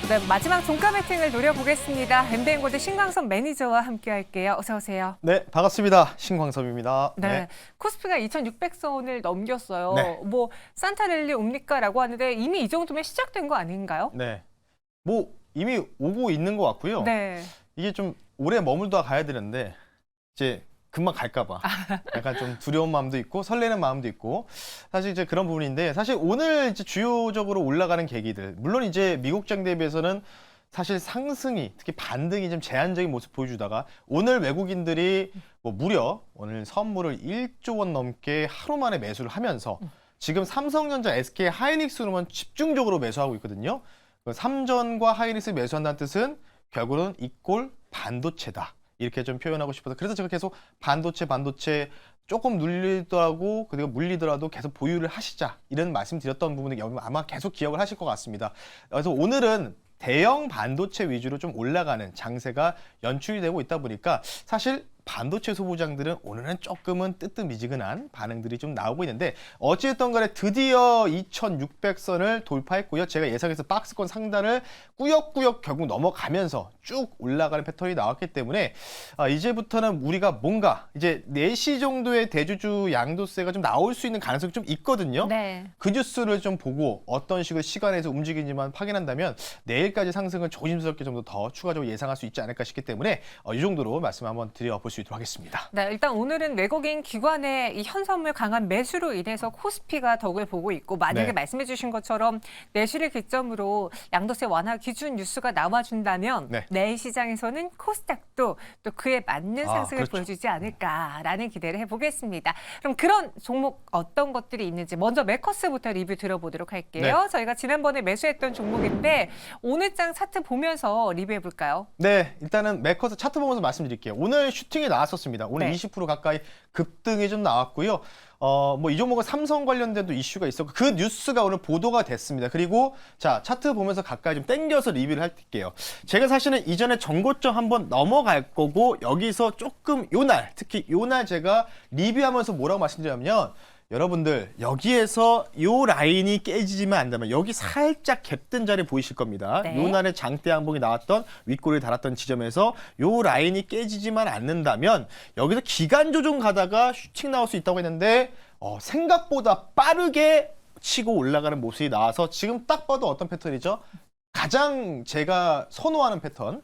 네, 마지막 종가 배팅을 노려보겠습니다. 엠비엔골드 신광섭 매니저와 함께할게요. 어서 오세요. 네, 반갑습니다. 신광섭입니다. 네, 코스피가 2,600선을 넘겼어요. 네. 뭐 산타랠리 옵니까라고 하는데 이미 이 정도면 시작된 거 아닌가요? 네, 뭐 이미 오고 있는 것 같고요. 네. 이게 좀 오래 머물다 가야 되는데 이제 금방 갈까봐 약간 좀 두려운 마음도 있고 설레는 마음도 있고 사실 이제 그런 부분인데 사실 오늘 이제 주요적으로 올라가는 계기들 물론 이제 미국장 대비해서는 사실 상승이 특히 반등이 좀 제한적인 모습 보여주다가 오늘 외국인들이 뭐 무려 오늘 선물을 1조 원 넘게 하루 만에 매수를 하면서 지금 삼성전자, SK 하이닉스로만 집중적으로 매수하고 있거든요. 삼전과 하이닉스 매수한다는 뜻은 결국은 이꼴 반도체다. 이렇게 좀 표현하고 싶어서 그래서 제가 계속 반도체 조금 눌리더라도 그리고 물리더라도 계속 보유를 하시자 이런 말씀 드렸던 부분이 아마 계속 기억을 하실 것 같습니다. 그래서 오늘은 대형 반도체 위주로 좀 올라가는 장세가 연출이 되고 있다 보니까 사실 반도체 소부장들은 오늘은 조금은 뜨뜻미지근한 반응들이 좀 나오고 있는데 어찌됐든 간에 드디어 2,600선을 돌파했고요. 제가 예상해서 박스권 상단을 꾸역꾸역 결국 넘어가면서 쭉 올라가는 패턴이 나왔기 때문에 이제부터는 우리가 뭔가 이제 4시 정도의 대주주 양도세가 좀 나올 수 있는 가능성이 좀 있거든요. 네. 그 뉴스를 좀 보고 어떤 식으로 시간에서 움직이는지만 확인한다면 내일까지 상승은 조심스럽게 좀 더 추가적으로 예상할 수 있지 않을까 싶기 때문에 이 정도로 말씀 한번 드려볼 수 있도록 하겠습니다. 네, 일단 오늘은 외국인 기관의 이 현선물 강한 매수로 인해서 코스피가 덕을 보고 있고 만약에 네. 말씀해 주신 것처럼 내실을 기점으로 양도세 완화 기준 뉴스가 나와준다면 네. 내일 시장에서는 코스닥도 또 그에 맞는 상승을 그렇죠. 보여주지 않을까라는 기대를 해보겠습니다. 그럼 그런 종목 어떤 것들이 있는지 먼저 메커스부터 리뷰 들어보도록 할게요. 네. 저희가 지난번에 매수했던 종목인데 오늘 장 차트 보면서 리뷰해 볼까요? 네, 일단은 메커스 차트 보면서 말씀드릴게요. 오늘 슈팅이 나왔었습니다. 오늘 네. 20% 가까이 급등이 좀 나왔고요. 뭐 이 종목은 삼성 관련된도 이슈가 있었고 그 뉴스가 오늘 보도가 됐습니다. 그리고 자 차트 보면서 가까이 좀 땡겨서 리뷰를 할게요. 제가 사실은 이전에 정고점 한번 넘어갈 거고 여기서 조금 요날 특히 요날 제가 리뷰하면서 뭐라고 말씀드렸냐면 여러분들 여기에서 요 라인이 깨지지만 않다면 여기 살짝 갭든 자리 보이실 겁니다. 네. 요 날에 장대 양봉이 나왔던 윗꼬리를 달았던 지점에서 요 라인이 깨지지만 않는다면 여기서 기간 조정 가다가 슈팅 나올 수 있다고 했는데 생각보다 빠르게 치고 올라가는 모습이 나와서 지금 딱 봐도 어떤 패턴이죠? 가장 제가 선호하는 패턴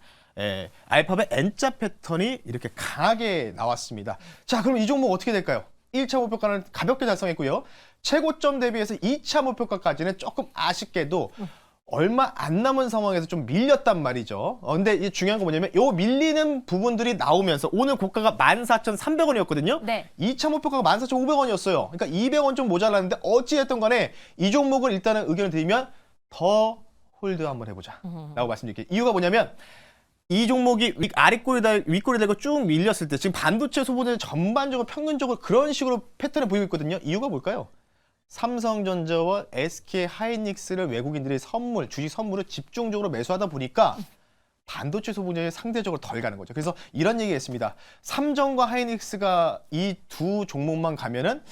알파벳 N자 패턴이 이렇게 강하게 나왔습니다. 자, 그럼 이 종목 어떻게 될까요? 1차 목표가는 가볍게 달성했고요. 최고점 대비해서 2차 목표가까지는 조금 아쉽게도 얼마 안 남은 상황에서 좀 밀렸단 말이죠. 근데 이 중요한 건 뭐냐면 요 밀리는 부분들이 나오면서 오늘 고가가 14,300원이었거든요. 네. 2차 목표가가 14,500원이었어요. 그러니까 200원 좀 모자랐는데 어찌됐든 간에 이 종목을 일단은 의견을 드리면 더 홀드 한번 해보자 라고 말씀드릴게요. 이유가 뭐냐면 이 종목이 윗꼬리 달고 쭉 밀렸을 때 지금 반도체 소비들 전반적으로 평균적으로 그런 식으로 패턴을 보이고 있거든요. 이유가 뭘까요? 삼성전자와 SK 하이닉스를 외국인들이 주식 선물을 집중적으로 매수하다 보니까 반도체 소비량이 상대적으로 덜 가는 거죠. 그래서 이런 얘기가 있습니다. 삼성과 하이닉스가 이 두 종목만 가면은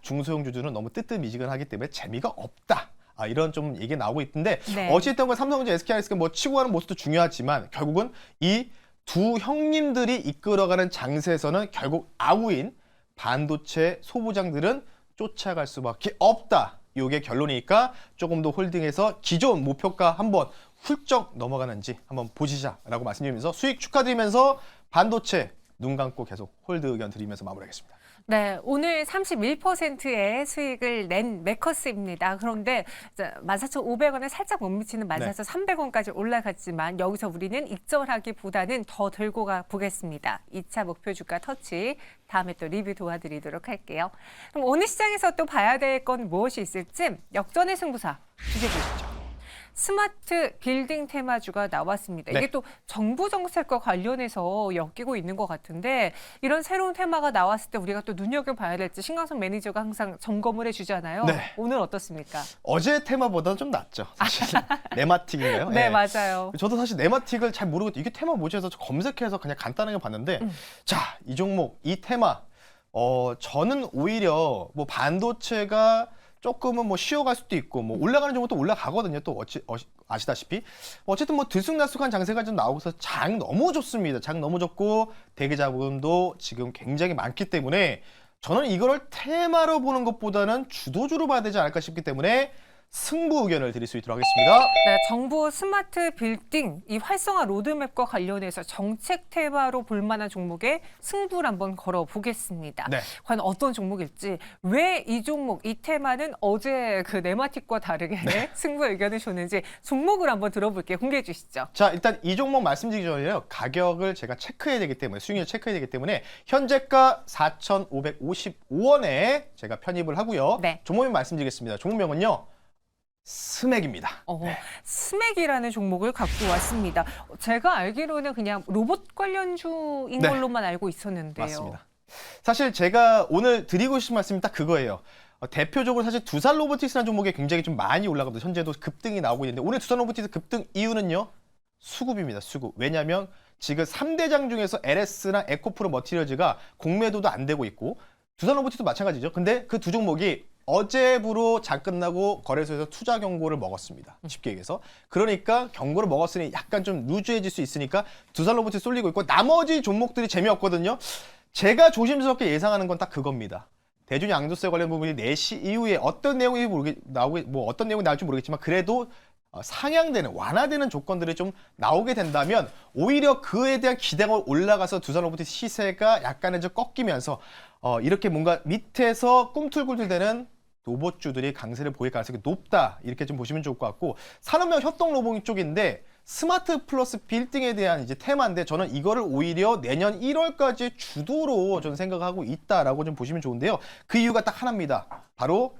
중소형 주주는 너무 뜨뜻미지근하기 때문에 재미가 없다. 이런 좀 얘기가 나오고 있던데 네. 어쨌든 삼성전자, SK 하이닉스가 뭐 치고 가는 모습도 중요하지만 결국은 이 두 형님들이 이끌어가는 장세에서는 결국 아우인 반도체 소부장들은 쫓아갈 수밖에 없다. 이게 결론이니까 조금 더 홀딩해서 기존 목표가 한번 훌쩍 넘어가는지 한번 보시자라고 말씀드리면서 수익 축하드리면서 반도체 눈 감고 계속 홀드 의견 드리면서 마무리하겠습니다. 네, 오늘 31%의 수익을 낸 메커스입니다. 그런데 14,500원에 살짝 못 미치는 14,300원까지 올라갔지만 여기서 우리는 익절하기보다는 더 들고 가 보겠습니다. 2차 목표 주가 터치 다음에 또 리뷰 도와드리도록 할게요. 그럼 오늘 시장에서 또 봐야 될 건 무엇이 있을지 역전의 승부사 주제 주시죠. 스마트 빌딩 테마주가 나왔습니다. 네. 이게 또 정부 정책과 관련해서 엮이고 있는 것 같은데 이런 새로운 테마가 나왔을 때 우리가 또 눈여겨봐야 될지 신광섭 매니저가 항상 점검을 해주잖아요. 네. 오늘 어떻습니까? 어제 테마보다는 좀 낫죠. 사실 네마틱인가요? 네, 맞아요. 저도 사실 네마틱을 잘 모르고 이게 테마 뭐지 해서 검색해서 그냥 간단하게 봤는데 자, 이 종목, 이 테마 저는 오히려 뭐 반도체가 조금은 뭐 쉬어갈 수도 있고 뭐 올라가는 종목도 올라가거든요. 또 아시다시피 어쨌든 뭐 들쑥날쑥한 장세가 좀 나오고서 장 너무 좋습니다. 장 너무 좋고 대기 자금도 지금 굉장히 많기 때문에 저는 이거를 테마로 보는 것보다는 주도주로 봐야 되지 않을까 싶기 때문에 승부 의견을 드릴 수 있도록 하겠습니다. 네, 정부 스마트 빌딩 이 활성화 로드맵과 관련해서 정책 테마로 볼 만한 종목에 승부를 한번 걸어보겠습니다. 네. 과연 어떤 종목일지, 왜 이 종목, 이 테마는 어제 그 네마틱과 다르게 승부 의견을 줬는지 종목을 한번 들어볼게요. 공개해 주시죠. 자, 일단 이 종목 말씀드리기 전에요. 가격을 제가 체크해야 되기 때문에, 수익률 체크해야 되기 때문에 현재가 4,555원에 제가 편입을 하고요. 네. 종목명 말씀드리겠습니다. 종목명은요. 스맥입니다. 네. 스맥이라는 종목을 갖고 왔습니다. 제가 알기로는 그냥 로봇 관련주인 네. 걸로만 알고 있었는데요. 맞습니다. 사실 제가 오늘 드리고 싶은 말씀이 딱 그거예요. 대표적으로 사실 두산 로보틱스라는 종목에 굉장히 좀 많이 올라가거든요. 현재도 급등이 나오고 있는데 오늘 두산 로보틱스 급등 이유는요. 수급입니다. 수급. 왜냐하면 지금 3대장 중에서 LS랑 에코프로 머티리얼즈가 공매도도 안 되고 있고 두산 로보틱스도 마찬가지죠. 근데 그 두 종목이 어제부로 장 끝나고 거래소에서 투자 경고를 먹었습니다. 쉽게 얘기해서. 그러니까 경고를 먹었으니 약간 좀 루즈해질 수 있으니까 두산 로보틱스 쏠리고 있고 나머지 종목들이 재미없거든요. 제가 조심스럽게 예상하는 건 딱 그겁니다. 대중 양도세 관련 부분이 4시 이후에 어떤 내용이 어떤 내용이 나올지 모르겠지만 그래도 상향되는 완화되는 조건들이 좀 나오게 된다면 오히려 그에 대한 기대가 올라가서 두산 로보틱스 시세가 약간은 좀 꺾이면서 이렇게 뭔가 밑에서 꿈틀꿈틀대는 로봇주들이 강세를 보일 가능성이 높다 이렇게 좀 보시면 좋을 것 같고 산업명 협동 로봇 쪽인데 스마트 플러스 빌딩에 대한 이제 테마인데 저는 이거를 오히려 내년 1월까지 주도로 저는 생각하고 있다라고 좀 보시면 좋은데요. 그 이유가 딱 하나입니다. 바로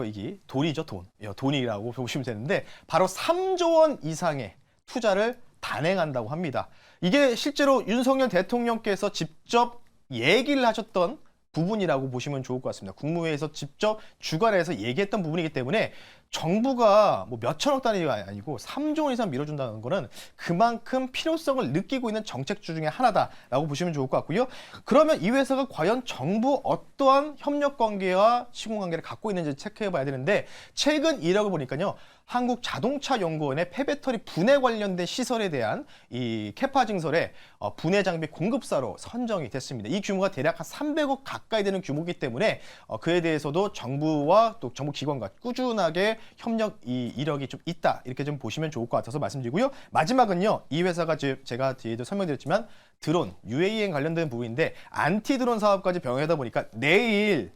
이게 돈이죠, 돈. 돈이라고 보시면 되는데 바로 3조 원 이상의 투자를 단행한다고 합니다. 이게 실제로 윤석열 대통령께서 직접 얘기를 하셨던 부분이라고 보시면 좋을 것 같습니다. 국무회의에서 직접 주관해서 얘기했던 부분이기 때문에 정부가 뭐 몇천억 단위가 아니고 3조 원 이상 밀어준다는 거는 그만큼 필요성을 느끼고 있는 정책주 중에 하나다라고 보시면 좋을 것 같고요. 그러면 이 회사가 과연 정부 어떠한 협력 관계와 시공 관계를 갖고 있는지 체크해 봐야 되는데 최근 이력을 보니까요. 한국자동차연구원의 폐배터리 분해 관련된 시설에 대한 이 캐파 증설에 분해 장비 공급사로 선정이 됐습니다. 이 규모가 대략 한 300억 가까이 되는 규모이기 때문에 그에 대해서도 정부와 또 정부 기관과 꾸준하게 협력 이력이 좀 있다 이렇게 좀 보시면 좋을 것 같아서 말씀드리고요. 마지막은요. 이 회사가 제가 뒤에도 설명드렸지만 드론, UAM 관련된 부분인데 안티 드론 사업까지 병행하다 보니까 내일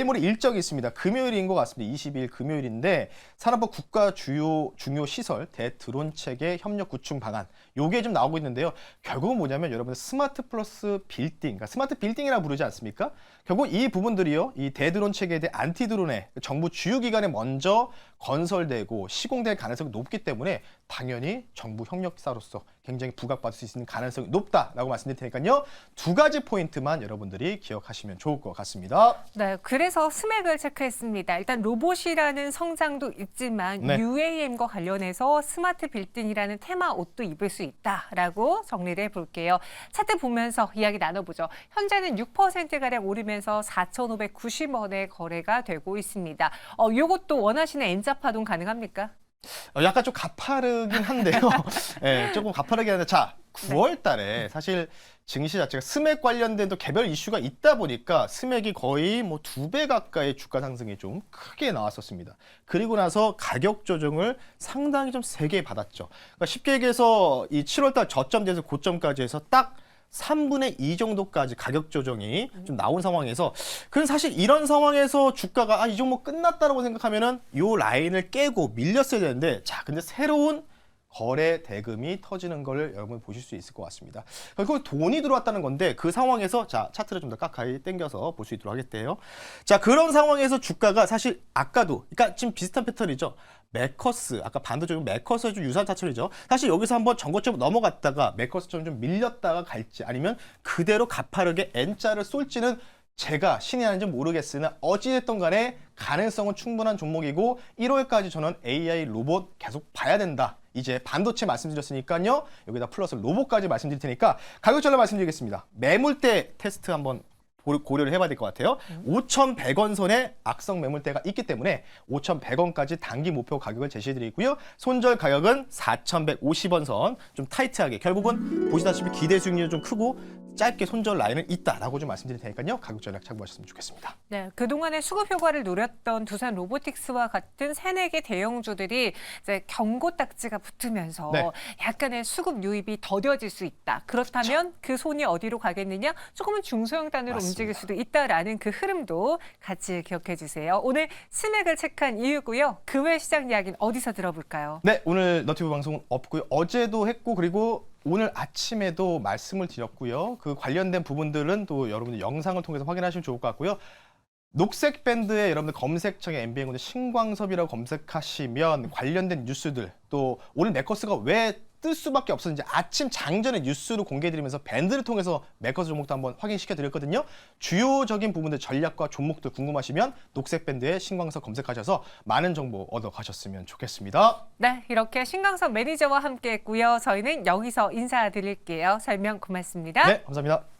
모레 일정이 있습니다. 금요일인 것 같습니다. 22일 금요일인데 산업부 국가 중요 시설 대드론 체계 협력 구축 방안 요게 좀 나오고 있는데요. 결국은 뭐냐면 여러분 스마트 플러스 빌딩, 그러니까 스마트 빌딩이라고 부르지 않습니까? 결국 이 부분들이요. 이 대드론 체계에 대해 안티드론에 정부 주요 기관에 먼저 건설되고 시공될 가능성이 높기 때문에 당연히 정부 협력사로서 굉장히 부각받을 수 있는 가능성이 높다라고 말씀드릴 테니까요. 두 가지 포인트만 여러분들이 기억하시면 좋을 것 같습니다. 네, 그래서 스맥을 체크했습니다. 일단 로봇이라는 성장도 있지만 네. UAM과 관련해서 스마트 빌딩이라는 테마 옷도 입을 수 있다라고 정리를 해볼게요. 차트 보면서 이야기 나눠보죠. 현재는 6%가량 오르면서 4,590원에 거래가 되고 있습니다. 이것도 원하시는 N자 파동 가능합니까? 약간 좀 가파르긴 한데요. 네, 조금 가파르긴 한데 자 9월 달에 사실 증시 자체가 스맥 관련된 또 개별 이슈가 있다 보니까 스맥이 거의 뭐 2배 가까이 주가 상승이 좀 크게 나왔었습니다. 그리고 나서 가격 조정을 상당히 좀 세게 받았죠. 그러니까 쉽게 얘기해서 이 7월 달 저점에서 고점까지 해서 딱 3분의 2 정도까지 가격 조정이 좀 나온 상황에서 그럼 사실 이런 상황에서 주가가 이 종목 끝났다라고 생각하면은 요 라인을 깨고 밀렸어야 되는데 자 근데 새로운 거래 대금이 터지는 걸 여러분 보실 수 있을 것 같습니다. 결국 돈이 들어왔다는 건데 그 상황에서 자 차트를 좀 더 가까이 당겨서 볼 수 있도록 하겠대요. 자 그런 상황에서 주가가 사실 아까도 그러니까 지금 비슷한 패턴이죠. 매커스 아까 반도적으로 매커스와 좀 유사한 차트이죠. 사실 여기서 한번 전고점 넘어갔다가 매커스처럼 좀 밀렸다가 갈지 아니면 그대로 가파르게 N자를 쏠지는 제가 신이 아닌지 모르겠으나 어찌됐든 간에 가능성은 충분한 종목이고 1월까지 저는 AI 로봇 계속 봐야 된다. 이제 반도체 말씀드렸으니까요. 여기다 플러스 로봇까지 말씀드릴 테니까 가격 전략 말씀드리겠습니다. 매물대 테스트 한번 고려를 해봐야 될 것 같아요. 5,100원 선에 악성 매물대가 있기 때문에 5,100원까지 단기 목표 가격을 제시해드리고요. 손절 가격은 4,150원 선, 좀 타이트하게 결국은 보시다시피 기대 수익률이 좀 크고 짧게 손절 라인은 있다라고 좀 말씀드릴 테니까요. 가격 전략 참고하셨으면 좋겠습니다. 네, 그동안에 수급 효과를 노렸던 두산 로보틱스와 같은 새네 개 대형주들이 이제 경고 딱지가 붙으면서 네. 약간의 수급 유입이 더뎌질 수 있다. 그렇다면 그 손이 어디로 가겠느냐? 조금은 중소형 단위로 맞습니다. 움직일 수도 있다라는 그 흐름도 같이 기억해 주세요. 오늘 스맥을 체크한 이유고요. 그 외 시장 이야기는 어디서 들어볼까요? 네, 오늘 너튜브 방송은 없고요. 어제도 했고 그리고 오늘 아침에도 말씀을 드렸고요. 그 관련된 부분들은 또 여러분들 영상을 통해서 확인하시면 좋을 것 같고요. 녹색 밴드에 여러분들 검색창에 MBN군의 신광섭이라고 검색하시면 관련된 뉴스들, 또 오늘 매커스가 왜 뜰 수밖에 없었는지 아침 장전에 뉴스를 공개해드리면서 밴드를 통해서 매커스 종목도 한번 확인시켜드렸거든요. 주요적인 부분들, 전략과 종목들 궁금하시면 녹색 밴드에 신광섭 검색하셔서 많은 정보 얻어가셨으면 좋겠습니다. 네, 이렇게 신광섭 매니저와 함께했고요. 저희는 여기서 인사드릴게요. 설명 고맙습니다. 네, 감사합니다.